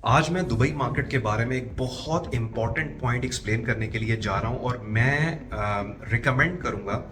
आज मैं Dubai market के बारे में एक बहुत इंपॉर्टेंट पॉइंट एक्सप्लेन करने के लिए जा रहा हूं और मैं रिकमेंड करूंगा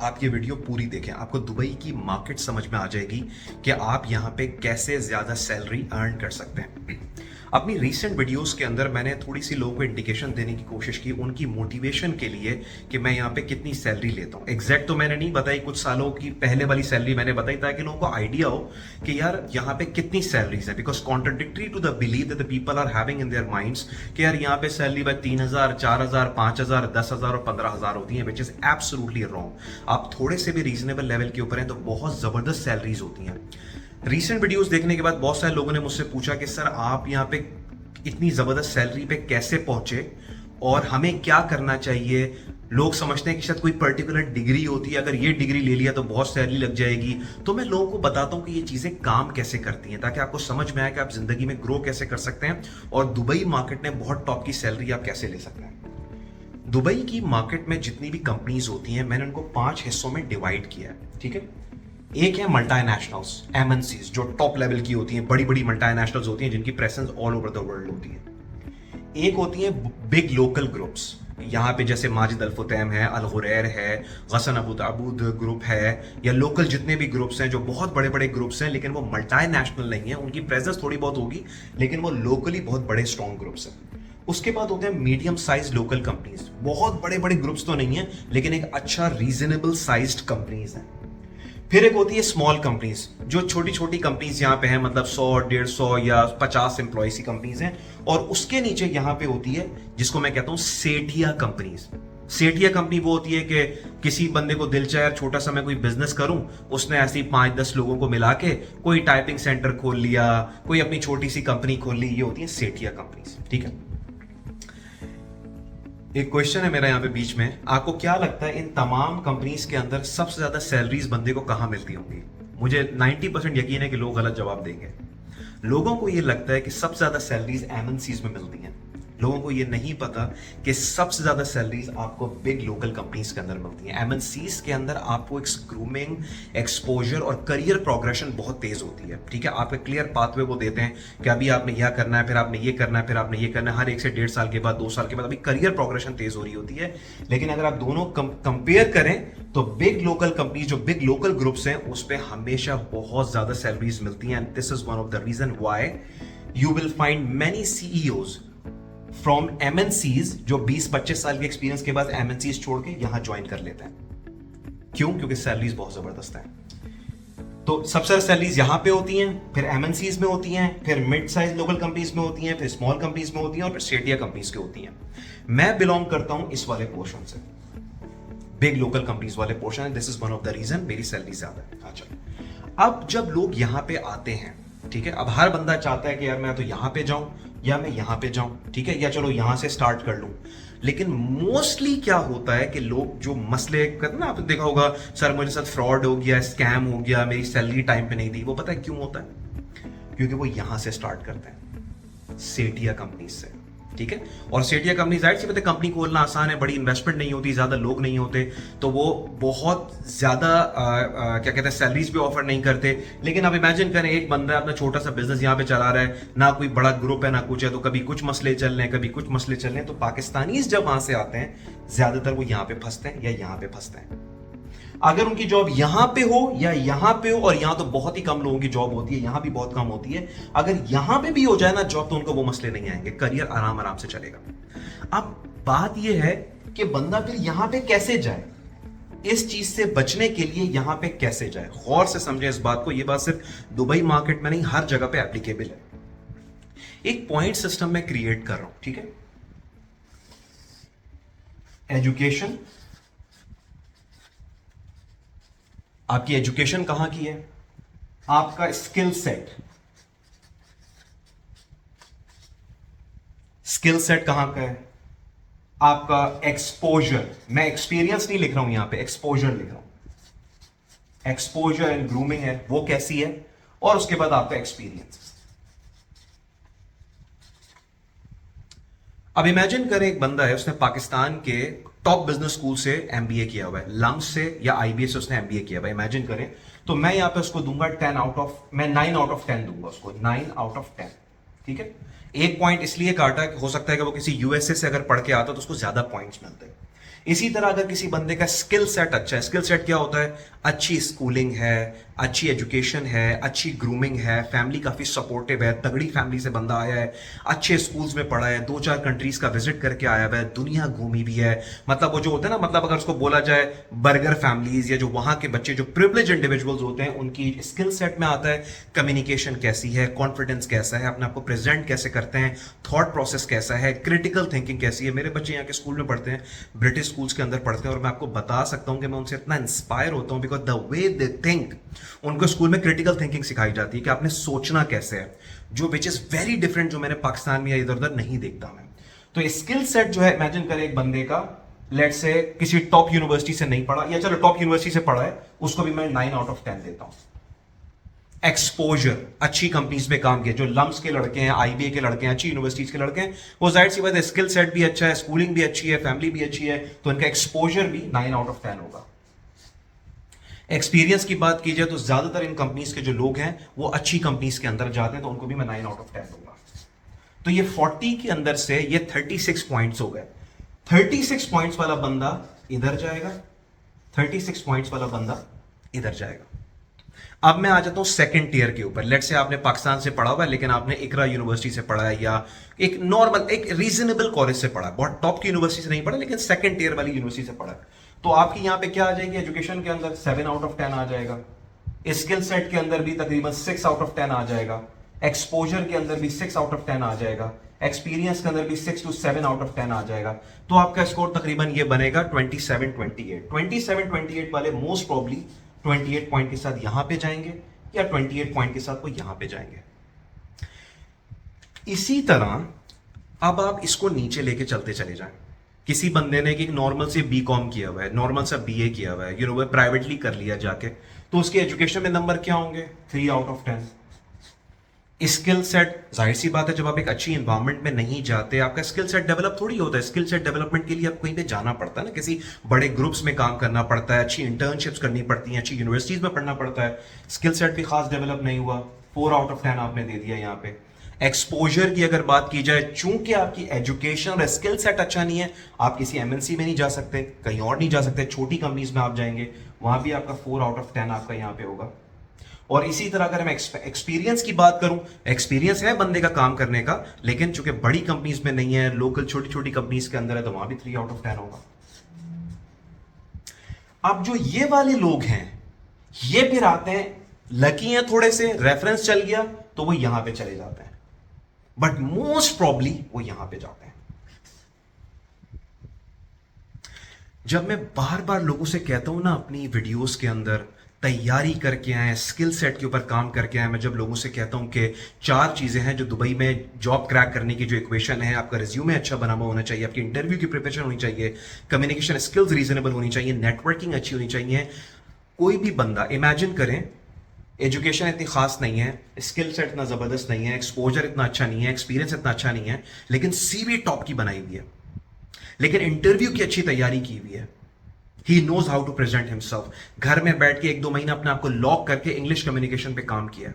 आप ये वीडियो पूरी देखें। आपको दुबई की मार्केट समझ में आ जाएगी कि आप यहाँ पे कैसे ज़्यादा सैलरी अर्न कर सकते हैं। अपनी रीसेंट वीडियोस के अंदर मैंने थोड़ी सी लोगों को इंडिकेशन देने की कोशिश की उनकी मोटिवेशन के लिए कि मैं यहाँ पे कितनी सैलरी लेता हूँ। एग्जैक्ट तो मैंने नहीं बताई, कुछ सालों की पहले वाली सैलरी मैंने बताई ताकि लोगों को आइडिया हो कि यार यहाँ पे कितनी सैलरीज है। Because contradictory to the believe that the people are having in their minds कि यार यहाँ पे सैलरी भाई 3,000, 4,000, 5,000, 10,000 और 15,000 होती है, विच इज एब्सोल्युटली रॉन्ग। आप थोड़े से भी रीजनेबल लेवल के ऊपर हैं तो बहुत जबरदस्त सैलरीज होती हैं। रीसेंट वीडियोस देखने के बाद बहुत सारे लोगों ने मुझसे पूछा कि सर आप यहाँ पे इतनी जबरदस्त सैलरी पे कैसे पहुंचे और हमें क्या करना चाहिए। लोग समझते हैं कि शायद कोई पर्टिकुलर डिग्री होती है, अगर ये डिग्री ले लिया तो बहुत सैलरी लग जाएगी। तो मैं लोगों को बताता हूं कि ये चीजें काम कैसे करती हैं ताकि आपको समझ में आए कि आप जिंदगी में ग्रो कैसे कर सकते हैं और दुबई मार्केट में बहुत टॉप की सैलरी आप कैसे ले सकते हैं। दुबई की मार्केट में जितनी भी कंपनीज होती हैं मैंने उनको 5 हिस्सों में डिवाइड किया है, ठीक है। एक है मल्टीनेशनल्स, एमएनसीज, जो टॉप लेवल की होती हैं, बड़ी बड़ी मल्टीनेशनल्स होती हैं जिनकी presence all over the world होती है। एक होती है बिग लोकल ग्रुप्स, यहाँ पे जैसे माजिद अल फुतैम है, अल गुरैर है, गसन अबू दाऊद ग्रुप है, या लोकल जितने भी ग्रुप्स हैं जो बहुत बड़े बड़े ग्रुप्स हैं लेकिन वो मल्टीनेशनल नहीं है, उनकी प्रेजेंस थोड़ी बहुत होगी लेकिन वो लोकली बहुत बड़े स्ट्रॉन्ग ग्रुप्स हैं। उसके बाद होते हैं मीडियम साइज लोकल कंपनीज, बहुत बड़े बड़े ग्रुप्स तो नहीं है लेकिन एक अच्छा रीजनेबल साइज्ड कंपनीज हैं। फिर एक होती है स्मॉल कंपनीज, जो छोटी छोटी कंपनीज यहाँ पे हैं, मतलब 100, 150 या 50 एम्प्लॉयज की कंपनीज हैं। और उसके नीचे यहाँ पे होती है जिसको मैं कहता हूँ सेठिया कंपनीज। सेठिया कंपनी वो होती है कि किसी बंदे को दिल चाहे छोटा सा मैं कोई बिजनेस करूं, उसने ऐसी 5-10 लोगों को मिला के कोई टाइपिंग सेंटर खोल लिया, कोई अपनी छोटी सी कंपनी खोल ली, ये होती है सेठिया कंपनीज, ठीक है। एक क्वेश्चन है मेरा यहाँ पे बीच में, आपको क्या लगता है इन तमाम कंपनीज के अंदर सबसे ज्यादा सैलरीज बंदे को कहां मिलती होंगी? मुझे 90% यकीन है कि लोग गलत जवाब देंगे। लोगों को ये लगता है कि सबसे ज्यादा सैलरीज एमएनसीज में मिलती हैं। लोगों को ये नहीं पता कि सबसे ज्यादा सैलरीज आपको बिग लोकल कंपनीज के अंदर मिलती हैं। एमएनसीज के अंदर आपको एक ग्रूमिंग, एक्सपोजर और करियर प्रोग्रेशन बहुत तेज होती है, ठीक है। आपके क्लियर पाथवे वो देते हैं कि अभी आपने यह करना है, फिर आपने ये करना है, फिर आपने ये करना है। हर 1 से 1.5 साल के बाद, 2 साल के बाद अभी करियर प्रोग्रेशन तेज हो रही होती है। लेकिन अगर आप दोनों कंपेयर करें तो बिग लोकल कंपनीज, जो बिग लोकल ग्रुप्स हैं, उस पर हमेशा बहुत ज्यादा सैलरीज मिलती हैं। And this is one of the reason why you will find many CEOs from MNCs जो 20-25 साल के एक्सपीरियंस के बाद एमएनसीज छोड़ के यहां ज्वाइन कर लेते हैं। क्यों? क्योंकि सैलरीज बहुत जबरदस्त है। तो सबसे ज्यादा सैलरीज यहां पे होती हैं, फिर एमएनसीज में होती हैं, फिर मिड साइज लोकल कंपनीज में होती हैं, फिर स्मॉल कंपनीज में होती हैं और फिर सेठिया कंपनीज की होती हैं। मैं बिलोंग करता हूं इस वाले पोर्शन से, बिग लोकल कंपनीज वाले portion. This is one of the reason मेरी सैलरी ज्यादा है। अच्छा, अब जब लोग यहां पे आते हैं, ठीक है, अब हर बंदा चाहता है कि यार मैं तो यहां पे जाऊं या मैं यहां पे जाऊं, ठीक है, या चलो यहां से स्टार्ट कर लूं। लेकिन मोस्टली क्या होता है कि लोग जो मसले करते ना, आपने देखा होगा सर मेरे साथ फ्रॉड हो गया, स्कैम हो गया, मेरी सैलरी टाइम पे नहीं दी, वो पता है क्यों होता है? क्योंकि वो यहां से स्टार्ट करते हैं, सेठिया कंपनी से, ठीक है। और सेठिया कंपनी जाहिर सी बात है, कंपनी खोलना आसान है, बड़ी इन्वेस्टमेंट नहीं होती, ज्यादा लोग नहीं होते, तो वो बहुत ज्यादा क्या कहते हैं सैलरीज भी ऑफर नहीं करते। लेकिन आप इमेजिन करें, एक बंदा अपना छोटा सा बिजनेस यहाँ पे चला रहा है, ना कोई बड़ा ग्रुप है ना कुछ है, तो कभी कुछ मसले चल रहे हैं, कभी कुछ मसले चल रहे हैं। तो पाकिस्तानीज जब वहां से आते हैं ज्यादातर वो यहाँ पे फंसते हैं या यहाँ पे फंसते हैं। अगर उनकी जॉब यहां पे हो या यहां पे हो, और यहां तो बहुत ही कम लोगों की जॉब होती है, यहां भी बहुत कम होती है, अगर यहां पे भी हो जाए ना जॉब तो उनको वो मसले नहीं आएंगे, करियर आराम आराम से चलेगा। अब बात यह है कि बंदा फिर यहां पे कैसे जाए, इस चीज से बचने के लिए यहां पे कैसे जाए, गौर से समझे इस बात को। यह बात सिर्फ दुबई मार्केट में नहीं, हर जगह पे एप्लीकेबल है। एक पॉइंट सिस्टम में क्रिएट कर रहा हूं, ठीक है। एजुकेशन, आपकी एजुकेशन कहां की है, आपका स्किल सेट, स्किल सेट कहां का है, आपका एक्सपोजर, मैं एक्सपीरियंस नहीं लिख रहा हूं यहां पे, एक्सपोजर लिख रहा हूं। एक्सपोजर एंड ग्रूमिंग है वो कैसी है, और उसके बाद आपका एक्सपीरियंस। अब इमेजिन करें एक बंदा है, उसने पाकिस्तान के टॉप बिजनेस स्कूल से एमबीए किया हुआ है, लम्स से या आईबीएस से उसने एमबीए किया हुआ है, इमेजिन करें। तो मैं यहां पे उसको दूंगा 10 आउट ऑफ, मैं 9 आउट ऑफ 10 दूंगा उसको, 9 आउट ऑफ 10, ठीक है, एक पॉइंट इसलिए काटा कि हो सकता है कि वो किसी यूएसए से अगर पढ़ के आता तो उसको ज्यादा पॉइंट्स मिलते हैं। इसी तरह अगर किसी बंदे का स्किल सेट अच्छा है, स्किल सेट क्या होता है, अच्छी स्कूलिंग है, अच्छी एजुकेशन है, अच्छी ग्रूमिंग है, फैमिली काफी सपोर्टिव है, तगड़ी फैमिली से बंदा आया है, अच्छे स्कूल्स में पढ़ा है, 2-4 कंट्रीज का विजिट करके आया हुआ है, दुनिया घूमी भी है, मतलब वो जो होता है ना, मतलब अगर उसको बोला जाए बर्गर फैमिलीज या जो वहां के बच्चे जो प्रिविलेज इंडिविजुअल्स होते हैं उनकी स्किल सेट में आता है कम्युनिकेशन कैसी है, कॉन्फिडेंस कैसा है, अपने आप को प्रेजेंट कैसे करते हैं, थॉट प्रोसेस कैसा है, क्रिटिकल थिंकिंग कैसी है। मेरे बच्चे यहाँ के स्कूल में पढ़ते हैं, ब्रिटिश स्कूल्स के अंदर पढ़ते हैं, और मैं आपको बता सकता हूं कि मैं उनसे इतना इंस्पायर होता हूं because the way they think, उनको स्कूल में क्रिटिकल थिंकिंग सिखाई जाती है कि आपने सोचना कैसे है, जो विच इज वेरी डिफरेंट, जो मैंने पाकिस्तान में या इधर उधर नहीं देखता मैं। तो स्किल सेट जो है, इमेजिन करें एक बंदे का, लेट से किसी टॉप यूनिवर्सिटी से नहीं पढ़ा, या चलो टॉप यूनिवर्सिटी से पढ़ा है, उसको भी मैं 9 आउट ऑफ 10 देता हूं। एक्सपोजर, अच्छी कंपनीज में काम किया, जो लम्स के लड़के हैं, आईबीए के लड़के हैं, अच्छी यूनिवर्सिटीज के लड़के हैं, वो जाहिर सी बात है स्किल सेट भी अच्छा है, स्कूलिंग भी अच्छी है, फैमिली भी अच्छी है, तो इनका एक्सपोजर भी 9 आउट ऑफ 10 होगा। एक्सपीरियंस की बात की जाए तो ज्यादातर इन कंपनीज के जो लोग हैं वो अच्छी कंपनीज के अंदर जाते हैं, तो उनको भी मैं 9 आउट ऑफ 10 दूंगा। तो ये 40 के अंदर से ये 36 पॉइंट्स हो गए। 36 पॉइंट्स वाला बंदा इधर जाएगा, 36 पॉइंट्स वाला बंदा इधर जाएगा। अब मैं आ जाता हूं सेकंड टीयर के ऊपर। लेट से आपने पाकिस्तान से पढ़ा हुआ है, लेकिन आपने इकरा यूनिवर्सिटी से पढ़ा है, या एक नॉर्मल एक रीजनेबल कॉलेज से पढ़ा है, बहुत टॉप की यूनिवर्सिटी से नहीं पढ़ा, लेकिन सेकंड टीयर वाली यूनिवर्सिटी से पढ़ा है। तो आपकी यहां पे क्या आ जाएगी, एजुकेशन के अंदर 7 आउट ऑफ 10 आ जाएगा, स्किल सेट के अंदर भी तकरीबन 6 आउट ऑफ 10 आ जाएगा, एक्सपोजर के अंदर भी 6 आउट ऑफ 10 आ जाएगा, एक्सपीरियंस के अंदर भी 6 to 7 आउट ऑफ 10 आ जाएगा। तो आपका स्कोर तकरीबन ये बनेगा 27-28 वाले मोस्ट प्रॉब्ली 28 पॉइंट के साथ यहां पे जाएंगे, या 28 पॉइंट के साथ वो यहां पे जाएंगे। इसी तरह अब आप इसको नीचे लेके चलते चले जाएं। किसी बंदे ने एक नॉर्मल से बीकॉम किया हुआ है, नॉर्मल सा बीए किया हुआ है, प्राइवेटली कर लिया जाके, तो उसके एजुकेशन में नंबर क्या होंगे, 3 आउट ऑफ 10। स्किल सेट, जाहिर सी बात है जब आप एक अच्छी एनवायरनमेंट में नहीं जाते, आपका स्किल सेट डेवलप थोड़ी होता है। स्किल सेट डेवलपमेंट के लिए आप कहीं पे जाना पड़ता है ना, किसी बड़े ग्रुप्स में काम करना पड़ता है, अच्छी इंटर्नशिप्स करनी पड़ती हैं, अच्छी यूनिवर्सिटीज में पढ़ना पड़ता है। स्किल सेट भी खास डेवलप नहीं हुआ, 4 आउट ऑफ 10 आपने दे दिया यहाँ पे। एक्सपोजर की अगर बात की जाए, चूंकि आपकी एजुकेशन और स्किल सेट अच्छा नहीं है, आप किसी एमएनसी में नहीं जा सकते, कहीं और नहीं जा सकते, छोटी कंपनीज में आप जाएंगे, वहां भी आपका 4 आउट ऑफ 10 आपका यहाँ पे होगा। और इसी तरह अगर मैं एक्सपीरियंस की बात करूं, एक्सपीरियंस है बंदे का काम करने का, लेकिन चूंकि बड़ी कंपनीज में नहीं है, लोकल छोटी छोटी कंपनीज के अंदर है, तो वहां भी 3 आउट ऑफ 10 होगा। अब जो ये वाले लोग हैं, ये फिर आते हैं, लकी हैं थोड़े से, रेफरेंस चल गया तो वो यहां पे चले जाते हैं, बट मोस्ट प्रॉब्ली वो यहां पे जाते हैं। जब मैं बार बार लोगों से कहता हूं ना अपनी वीडियोस के अंदर, तैयारी करके आए, स्किल सेट के ऊपर काम करके आए, मैं जब लोगों से कहता हूं कि 4 चीजें हैं जो दुबई में जॉब क्रैक करने की जो इक्वेशन है, आपका रिज्यूमे अच्छा बना हुआ होना चाहिए, आपकी इंटरव्यू की प्रिपरेशन होनी चाहिए, कम्युनिकेशन स्किल्स रीजनेबल होनी चाहिए, नेटवर्किंग अच्छी होनी चाहिए। कोई भी बंदा इमेजिन करें, एजुकेशन इतनी खास नहीं है, स्किल सेट इतना जबरदस्त नहीं है, एक्सपोजर इतना अच्छा नहीं है, एक्सपीरियंस इतना अच्छा नहीं है, लेकिन सीवी टॉप की बनाई हुई है, लेकिन इंटरव्यू की अच्छी तैयारी की हुई है, he knows how to present himself, घर में बैठ के 1-2 महीना अपने आप को लॉक करके इंग्लिश कम्युनिकेशन पे काम किया,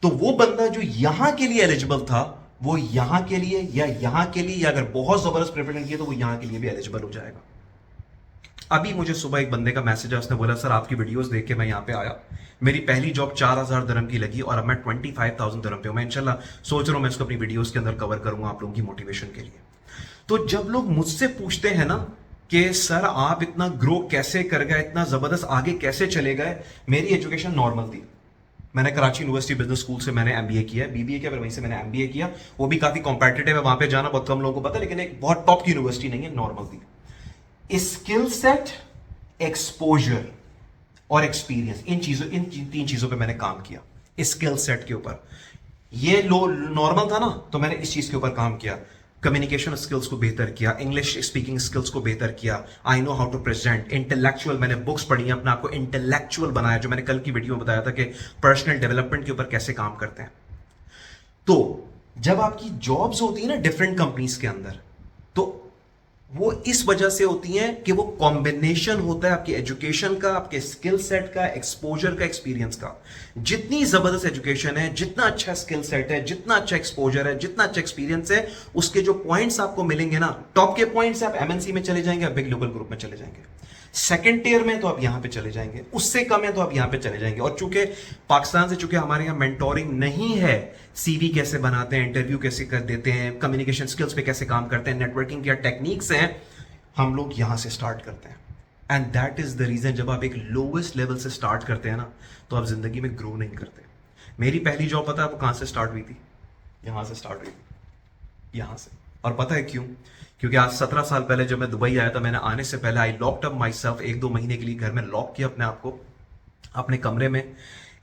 तो वो बंदा जो यहां के लिए एलिजिबल था, वो यहां के लिए या यहां के लिए, या अगर बहुत जबरदस्त प्रिपरेशन किया तो वो यहां के लिए भी एलिजिबल हो जाएगा। अभी मुझे सुबह एक बंदे का मैसेज आया, उसने बोला सर आपकी वीडियोस देख के मैं यहां पे आया, मेरी पहली जॉब 4000 दिरहम की लगी और अब मैं 25,000 दिरहम पे हूं, मैं इंशाल्लाह सोच रहा हूं मैं इसको अपनी वीडियोस के अंदर कवर करूंगा आप लोगों की मोटिवेशन के लिए। तो जब लोग मुझसे पूछते हैं ना कि सर आप इतना ग्रो कैसे कर गए, इतना जबरदस्त आगे कैसे चले गए, मेरी एजुकेशन नॉर्मल थी, मैंने कराची यूनिवर्सिटी बिजनेस स्कूल से मैंने एमबीए किया, बीबीए किया, फिर वहीं से मैंने एमबीए किया, वो भी काफी कॉम्पिटिटिव है, वहां पे जाना बहुत कम लोगों को पता है, लेकिन एक बहुत टॉप की यूनिवर्सिटी नहीं है, नॉर्मल थी। स्किल सेट, एक्सपोजर और एक्सपीरियंस, इन 3 चीजों पे मैंने काम किया। स्किल सेट के ऊपर ये लो नॉर्मल था ना, तो मैंने इस चीज के ऊपर काम किया, कम्युनिकेशन स्किल्स को बेहतर किया, इंग्लिश स्पीकिंग स्किल्स को बेहतर किया, I know how to present, intellectual, मैंने बुक्स पढ़ी हैं, अपने आप को इंटेलेक्चुअल बनाया, जो मैंने कल की वीडियो में बताया था कि पर्सनल डेवलपमेंट के ऊपर कैसे काम करते हैं। तो जब आपकी जॉब्स होती है ना डिफरेंट कंपनीज के अंदर, तो वो इस वजह से होती हैं कि वो कॉम्बिनेशन होता है आपकी एजुकेशन का, आपके स्किल सेट का, एक्सपोजर का, एक्सपीरियंस का। जितनी जबरदस्त एजुकेशन है, जितना अच्छा स्किल सेट है, जितना अच्छा एक्सपोजर है, जितना अच्छा एक्सपीरियंस है, उसके जो पॉइंट्स आपको मिलेंगे ना, टॉप के पॉइंट्स आप एमएनसी में चले जाएंगे, आप बिग ग्लोबल ग्रुप में चले जाएंगे। सेकंड टियर में तो आप यहां पे चले जाएंगे, उससे कम है तो आप यहां पे चले जाएंगे। और चूंकि पाकिस्तान से चूंकि हमारे यहां मेंटोरिंग नहीं है, सीवी कैसे बनाते हैं, इंटरव्यू कैसे कर देते हैं, कम्युनिकेशन स्किल्स पे कैसे काम करते हैं, नेटवर्किंग क्या टेक्निक्स हैं, हम लोग यहां से स्टार्ट करते हैं। And that is the reason, जब आप एक लोवेस्ट लेवल से स्टार्ट करते हैं ना, तो आप जिंदगी में ग्रो नहीं करते। मेरी पहली जॉब पता है आपको कहां से स्टार्ट हुई थी? यहां से स्टार्ट हुई थी, यहां से। और पता है क्यों? क्योंकि आज 17 साल पहले जब मैं दुबई आया था, मैंने आने से पहले आई लॉक्ड अप माई सेल्फ, 1-2 महीने के लिए घर में लॉक किया अपने आप को, अपने कमरे में।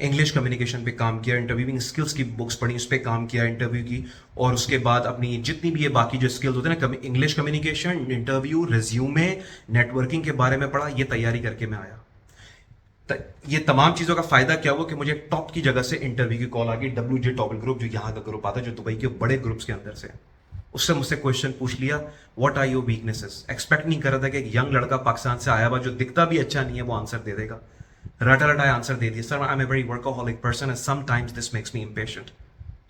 इंग्लिश कम्युनिकेशन पे काम किया, इंटरव्यूइंग स्किल्स की बुक्स पढ़ी, उस पर काम किया, इंटरव्यू की। और उसके बाद अपनी जितनी भी ये बाकी जो स्किल्स होते हैं ना, English communication, interview, resume, networking के बारे में पढ़ा, ये तैयारी करके मैं आया। ये तमाम चीजों का फायदा क्या हुआ कि मुझे टॉप की जगह से इंटरव्यू की कॉल आ गई, WJ टॉपल ग्रुप, जो यहाँ का ग्रुप आता है, जो दुबई के बड़े ग्रुप्स के अंदर से। उससे मुझसे क्वेश्चन पूछ लिया, what are your weaknesses. Expect नहीं कर रहा था कि एक यंग लड़का पाकिस्तान से आया हुआ जो दिखता भी अच्छा नहीं है वो आंसर दे देगा। रटा रटा आंसर दे दिया, sir I am a very workaholic person and sometimes this makes me impatient.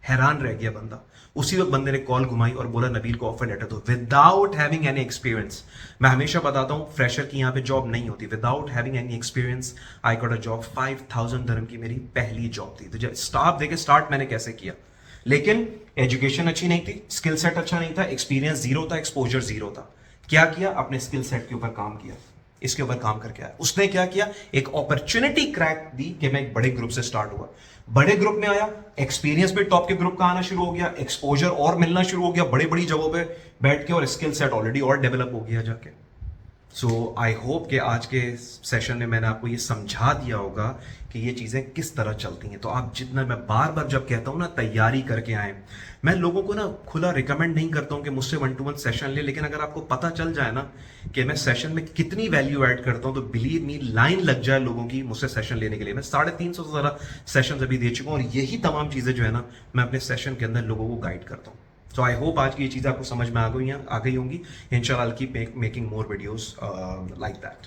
हैरान रह गया बंदा। उसी वक्त बंदे ने कॉल घुमाई और बोला नबील को ऑफर लेटर दो, विदाउट हैविंग एनी एक्सपीरियंस। मैं हमेशा बताता हूं फ्रेशर की यहां पे जॉब नहीं होती। Without having any experience I got a job. 5000 दिरहम की मेरी पहली जॉब थी। तो स्टाफ देखे स्टार्ट मैंने कैसे किया, लेकिन एजुकेशन अच्छी नहीं थी, स्किल सेट अच्छा नहीं था, एक्सपीरियंस जीरो था, एक्सपोजर जीरो था। क्या किया? अपने स्किल सेट के ऊपर काम किया, इसके ऊपर काम करके आया। उसने क्या किया? एक अपॉर्चुनिटी क्रैक दी कि मैं एक बड़े ग्रुप से स्टार्ट हुआ, बड़े ग्रुप में आया, एक्सपीरियंस भी टॉप के ग्रुप का आना शुरू हो गया, एक्सपोजर और मिलना शुरू हो गया बड़ी बड़ी जगहों पे बैठ के, और स्किल सेट ऑलरेडी और डेवलप हो गया जाके। सो आई होप कि आज के सेशन में मैंने आपको ये समझा दिया होगा कि ये चीज़ें किस तरह चलती हैं। तो आप जितना, मैं बार बार जब कहता हूँ ना तैयारी करके आए, मैं लोगों को ना खुला रिकमेंड नहीं करता हूँ कि मुझसे 1-to-1 सेशन ले, लेकिन अगर आपको पता चल जाए ना कि मैं सेशन में कितनी वैल्यू ऐड करता हूँ, तो बिलीव मी लाइन लग जाए लोगों की मुझसे सेशन लेने के लिए। मैं 350 से ज़्यादा सेशन अभी दे चुका हूँ, और यही तमाम चीज़ें जो है ना मैं अपने सेशन के अंदर लोगों को गाइड करता हूँ। सो आई होप आज की ये चीज़ आपको समझ में आ गई होंगी। इंशाल्लाह I keep making more videos like that.